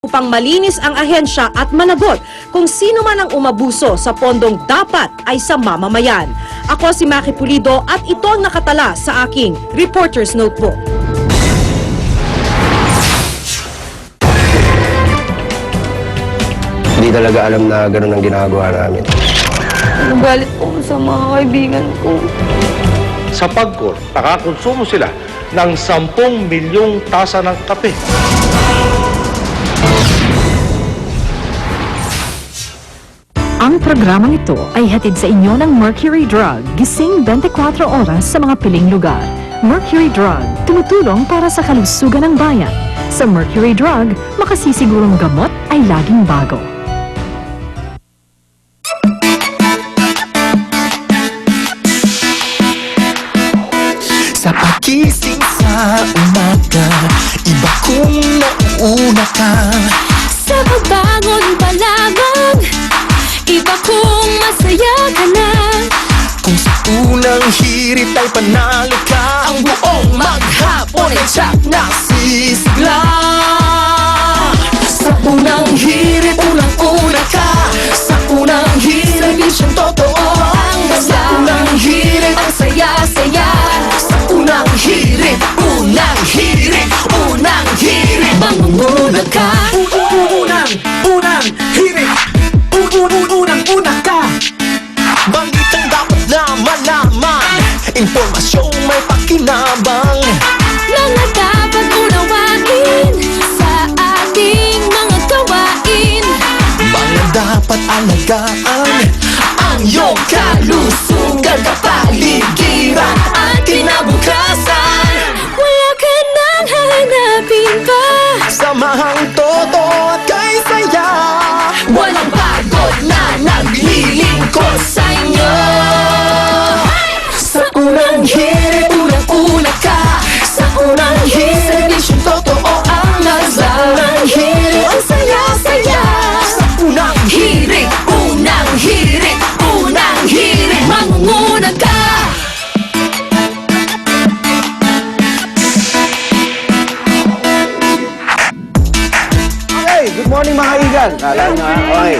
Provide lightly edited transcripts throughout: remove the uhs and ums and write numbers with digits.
upang malinis ang ahensya at managot kung sino man ang umabuso sa pondong dapat ay sa mamamayan. Ako si Maki Pulido at ito ang nakatala sa aking Reporter's Notebook. Hindi talaga alam na gano'n ang ginagawa namin. Nagalit po sa mga kaibigan ko. Sa PAGCOR, nakakonsumo sila ng 10 milyong tasa ng kape. Ang programang ito ay hatid sa inyo ng Mercury Drug, gising 24 oras sa mga piling lugar. Mercury Drug, tumutulong para sa kalusugan ng bayan. Sa Mercury Drug, makasisigurong gamot ay laging bago. Sa pagising sa umaga, iba kung nauuna ka. Sa pagbangon pa lamang, iba kung masaya ka na. Kung sa unang hirit ay panalo ka, ang buong maghapon ay tiyak na sisigla. Sa unang hirit, unang-una ka. Sa unang hirit, misyong totoo ang basta. Sa unang hirit, ang saya-saya. Sa unang hirit, unang hirit, unang hirit, mangunguna ka. Unang hirit, unang-una ka. Balitang dapat na malaman, impormasyong may pakinabang. Mga dapat unawain sa ating mga gawain. Mga dapat alagaan, ang iyong kalusugan, kapaligiran at kinabukasan. Wala ka nang hahanapin pa. Samahang totoo at kay saya, Walang pagod na naglilingkod sa inyo. sa unang hirit, unang-una ka. Sa unang hirit, misyong totoo ang nasa. Sa unang hirit, ang saya-saya. Sa unang hirit, Unang hirit, unang hirit, mangunguna ka. Okay, good morning mga kaigan. Alam nyo, okay.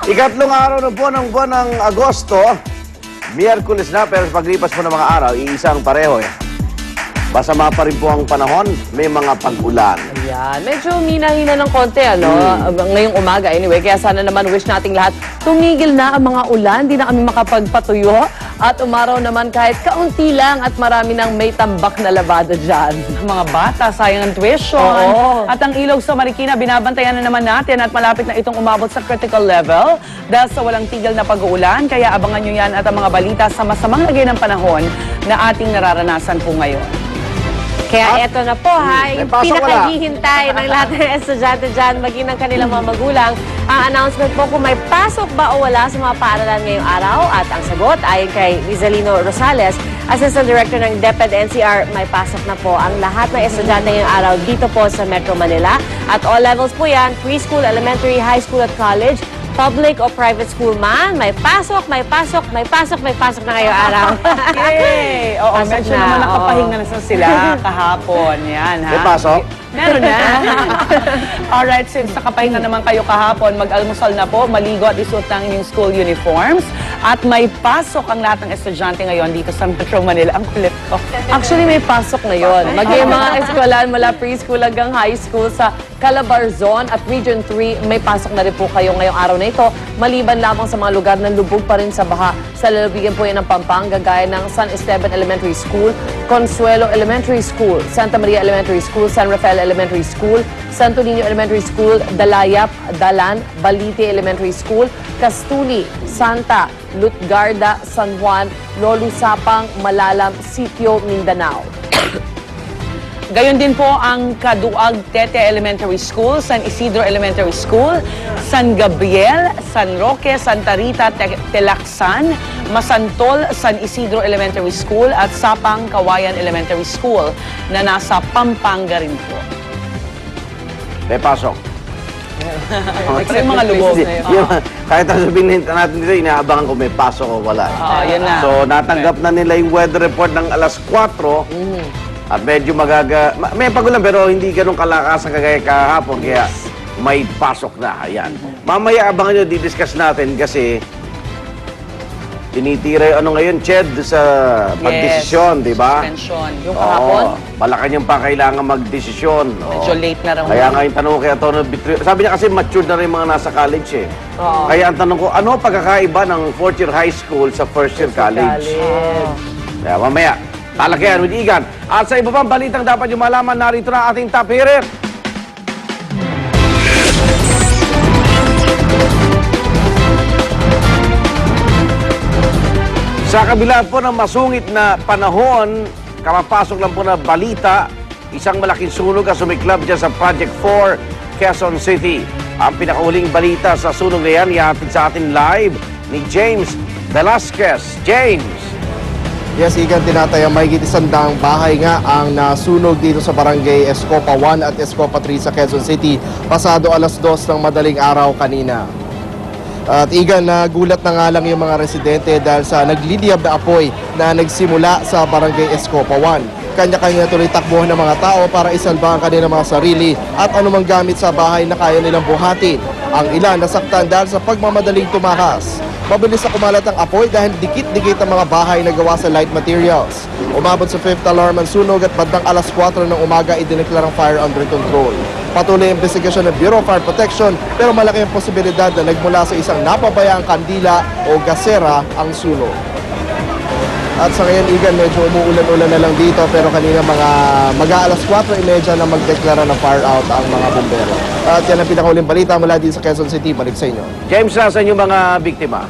Ikatlong araw na po ng buwan ng Agosto. Miyerkules na, pero paglipas po ng mga araw, iisang pareho eh. Masama pa rin po ang panahon, may mga pag-ulan. Yan, medyo minahina ng konti, ano, ngayong umaga anyway. Kaya sana naman wish nating lahat tumigil na ang mga ulan, di na kami makapagpatuyo. At umaraw naman kahit kaunti lang at marami nang may tambak na labada dyan. Mga bata, sayang ang tuition. Oo. At ang ilog sa Marikina, binabantayan na naman natin at malapit na itong umabot sa critical level dahil sa walang tigil na pag-uulan. Kaya abangan nyo yan at ang mga balita sa masamang lagay ng panahon na ating nararanasan po ngayon. Kaya eto na po ha, yung pasok wala. pinakahihintay ng lahat ng estudyante dyan, maging ng kanilang mga magulang. Ang announcement po kung may pasok ba o wala sa mga paaralan ngayong araw. At ang sagot ayon kay Rizalino Rosales, Assistant Director ng DepEd NCR, may pasok na po ang lahat ng estudyante ngayong araw dito po sa Metro Manila. At all levels po yan, preschool, elementary, high school at college. Public o private school man, may pasok, may pasok, may pasok, may pasok na ngayong araw. Yay! Oo, Pasok medyo na, naman oo. nakapahinga na sila kahapon. Yan, ha? May pasok? Meron na. Alright, since nakapahinga naman kayo kahapon, mag-almusal na po, maligo at isuot ng inyong school uniforms. At may pasok ang lahat ng estudyante ngayon dito sa Metro Manila. Ang kulit ko. Actually, may pasok ngayon. Maging mga eskwelahan mula preschool hanggang high school sa Calabar Zone at Region 3, may pasok na rin po kayo ngayong araw na ito. Maliban lamang sa mga lugar na lubog pa rin sa baha. Sa lalawigan po yan ng Pampanga, gaya ng San Esteban Elementary School, Consuelo Elementary School, Santa Maria Elementary School, San Rafael Elementary School, Santo Niño Elementary School, Dalayap, Dalan, Balite Elementary School, Castuli, Santa, Lutgarda, San Juan, Lolo Sapang, Malalam, Sitio, Mindanao. Gayon din po ang Caduag Tete Elementary School, San Isidro Elementary School, San Gabriel, San Roque, Santa Rita, Telaksan, Masantol, San Isidro Elementary School at Sapang Kawayan Elementary School na nasa Pampanga rin po. May pasok. Ito yung mga lubog na yun. Kahit ang sabihin natin dito, inaabangan kung may pasok o wala. Oo, yun na. So, natanggap na nila yung weather report ng alas 4. At medyo may pagulan pero hindi ganun kalakas ang kagaya kahapon. Kaya may pasok na. Ayan. Mamaya abangan nyo, didiscuss natin kasi tinitira yung ngayon, Ched, sa pagdesisyon, di ba? Suspension. Yung kahapon? Malacanang pa kailangan magdesisyon. Medyo late na raw. Kaya nga yung tanong ko kay Atty. Vitrio, sabi niya kasi matured na rin yung mga nasa college eh. Oo. Kaya ang tanong ko, ano pagkakaiba ng 4th year high school sa 1st year college? Kaya mamaya, talakayan with Igan. At sa iba pang balitang dapat yung malaman, narito na ating top hitter. Sa kabila po ng masungit na panahon, kamapasok lang po na balita, isang malaking sunog ang sumiklab dyan sa Project 4, Quezon City. Ang pinakahuling balita sa sunog na yan, ihatid sa atin live ni James Velasquez. James! Yes, Igan, tinatayang mahigit 100 bahay nga ang nasunog dito sa Barangay Escopa 1 at Escopa 3 sa Quezon City pasado alas 2 ng madaling araw kanina. At Igan, nagulat na nga lang yung mga residente dahil sa nagliliyab na apoy na nagsimula sa Barangay Escopa 1. Kanya-kanya tuloy takbuhan ng mga tao para isalba ang kanilang mga sarili at anumang gamit sa bahay na kaya nilang buhatin. Ang ilan nasaktan dahil sa pagmamadaling tumakas. Mabilis na kumalat ang apoy dahil dikit-dikit ang mga bahay na gawa sa light materials. Umabot sa 5th alarm ang sunog at bandang alas 4 ng umaga idineklarang fire under control. Patuloy ang investigasyon ng Bureau of Fire Protection pero malaki ang posibilidad na nagmula sa isang napabayaang kandila o gasera ang sunog. At sa ngayon, Igan, medyo umuulan-ulan na lang dito pero kanina mga mag-aalas 4:30 na magdeklara ng fire out ang mga bumbero. At yan ang pinakahuling balita mula dito sa Quezon City. Balik sa inyo. James, nasan yung mga biktima?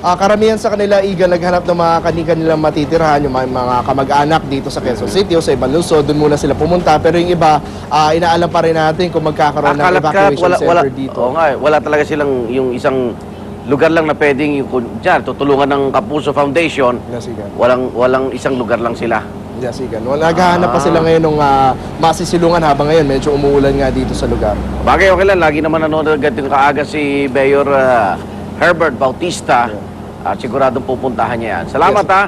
Karamihan sa kanila, Igan, naghanap ng mga kanilang matitirahan, yung mga kamag-anak dito sa Quezon City o sa ibang lungsod. Doon muna sila pumunta. Pero yung iba, inaalam pa rin natin kung magkakaroon ng evacuation center dito. Oo nga, wala talaga silang yung isang lugar lang na pwedeng dyan, tutulungan ng Kapuso Foundation. Yes, Igan. Walang isang lugar lang sila. Yes, Igan. Naghahanap pa sila ngayon ng masisilungan habang ngayon medyo umuulan nga dito sa lugar. Bagay, okay lang. Lagi naman nanonood ganito kaaga si Mayor Herbert Bautista. At siguradong pupuntahan niya yan. Salamat, Yes. ha.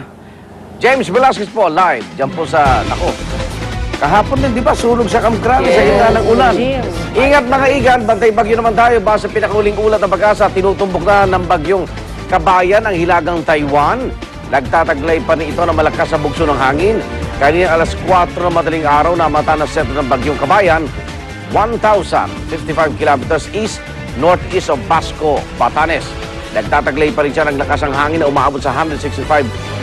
James Velasquez po, live. Diyan po sa, kahapon din, di ba? Sunog sa Kamkrami sa gitna ng ulan. Ingat mga Igan, bantay bagyo naman tayo. Basta pinakahuling ulat ng pag-asa, tinutumbok na ng bagyong Kabayan ang hilagang Taiwan. Nagtataglay pa rin ito na malakas sa bugso ng hangin. Kanina alas 4 ng madaling araw na mata na sentro ng bagyong Kabayan, 1,055 kilometers east, northeast of Pasco, Batanes. Nagtataglay pa rin siya ng lakas ng hangin na umaabot sa 165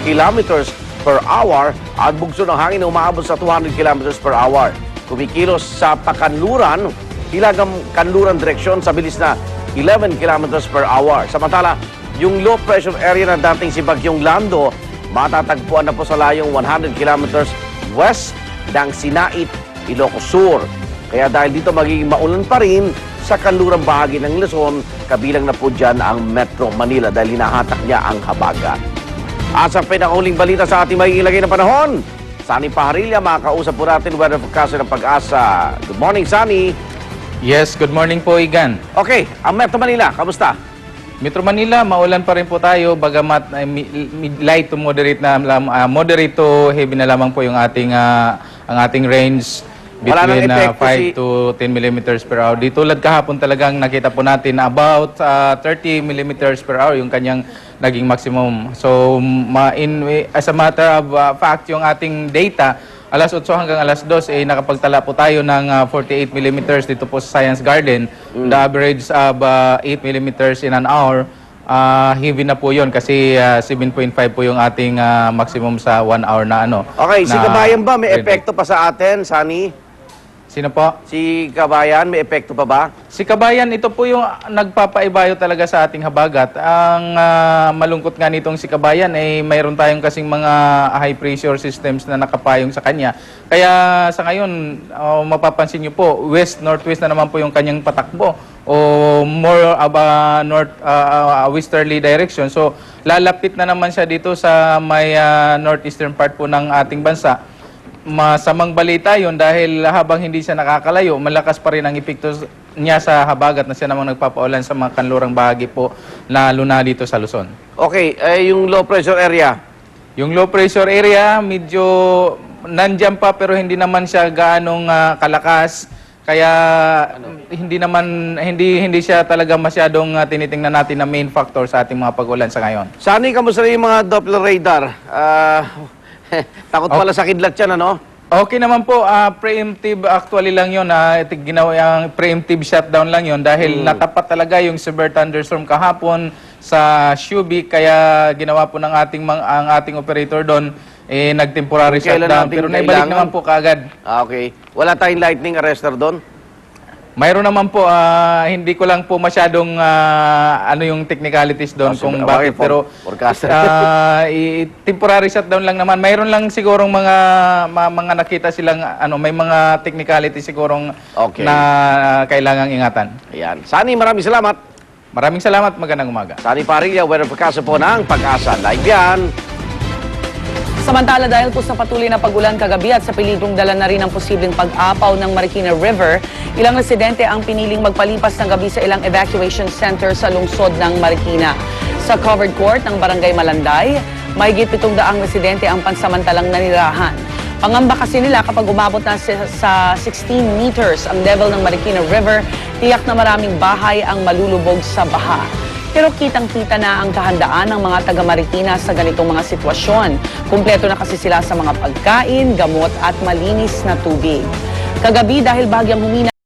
kilometers per hour at bugso ng hangin na umaabot sa 200 kilometers per hour. Kumikilos sa Pakanluran, hilagang Kanluran direksyon sa bilis na 11 kilometers per hour. Samantala, yung low pressure area na dating si Bagyong Lando, matatagpuan na po sa layong 100 kilometers west ng Sinait, Ilocos Sur. Kaya dahil dito magiging maulan pa rin sa kanlurang bahagi ng Luzon, kabilang na po dyan ang Metro Manila dahil hinahatak niya ang habagat. At sa pinakahuling balita sa ating may ilagay na panahon, Sunny Paharilla, makakausap po natin weather forecaster ng Pag-asa. Good morning, Sunny. Yes, good morning po, Igan. Okay, ang Metro Manila, kamusta? Metro Manila, maulan pa rin po tayo, bagamat light to moderate na moderate to heavy na lamang po yung ating ang ating range between 5 to 10 millimeters per hour. Di tulad kahapon talagang nakita po natin na about 30 millimeters per hour yung kanyang naging maximum. So, as a matter of fact, yung ating data, alas 8 hanggang alas 2, nakapagtala po tayo ng 48 millimeters dito po sa Science Garden. The average of 8 millimeters in an hour, heavy na po yun kasi 7.5 po yung ating maximum sa 1 hour na ano. Okay, si Kabayan ba may epekto pa sa atin, Sunny? Sino po? Si Kabayan, may epekto pa ba? Si Kabayan, ito po yung nagpapaibayo talaga sa ating habagat. Ang malungkot nga nitong si Kabayan ay mayroon tayong kasing mga high pressure systems na nakapayong sa kanya. Kaya sa ngayon, mapapansin nyo po, west-northwest na naman po yung kanyang patakbo o more of a westerly direction. So, lalapit na naman siya dito sa may northeastern part po ng ating bansa. Masamang balita yun dahil habang hindi siya nakakalayo, malakas pa rin ang epekto niya sa habagat na siya namang nagpapaulan sa mga kanlurang bahagi po lalo na dito sa Luzon. Okay, yung low pressure area? Yung low pressure area, medyo nandyan pa pero hindi naman siya gaanong kalakas. Kaya hindi siya talaga masyadong tinitingnan natin na main factor sa ating mga pag-ulan sa ngayon. Sani, kamusta rin yung mga Doppler radar? Takot pala sa kidlat yan, ano? Okay naman po, preemptive actually lang yun. Ginawa yung preemptive shutdown lang yun dahil natapat talaga yung severe thunderstorm kahapon sa Subic. Kaya ginawa po ng ang ating operator doon, nag-temporary shutdown. Pero naibalik naman po kaagad. Okay. Wala tayong lightning arrestor doon? Mayroon naman po, hindi ko lang po masyadong ano yung technicalities doon kung bakit. Pero temporary shutdown lang naman. Mayroon lang sigurong mga nakita silang, may mga technicalities sigurong na kailangang ingatan. Ayan. Sani, maraming salamat. Maraming salamat. Magandang umaga. Sani Parilla, weather forecast po ng Pag-asa. Live yan. Samantala, dahil po sa patuloy na pag-ulan kagabi at sa peligrong dala na rin ang posibleng pag-apaw ng Marikina River, ilang residente ang piniling magpalipas ng gabi sa ilang evacuation center sa lungsod ng Marikina. Sa covered court ng Barangay Malanday, mahigit 700 residente ang pansamantalang nanirahan. Pangamba kasi nila kapag umabot na sa 16 meters ang level ng Marikina River, tiyak na maraming bahay ang malulubog sa baha. Pero kitang-kita na ang kahandaan ng mga taga-Marikina sa ganitong mga sitwasyon. Kumpleto na kasi sila sa mga pagkain, gamot at malinis na tubig. Kagabi dahil bagyang humina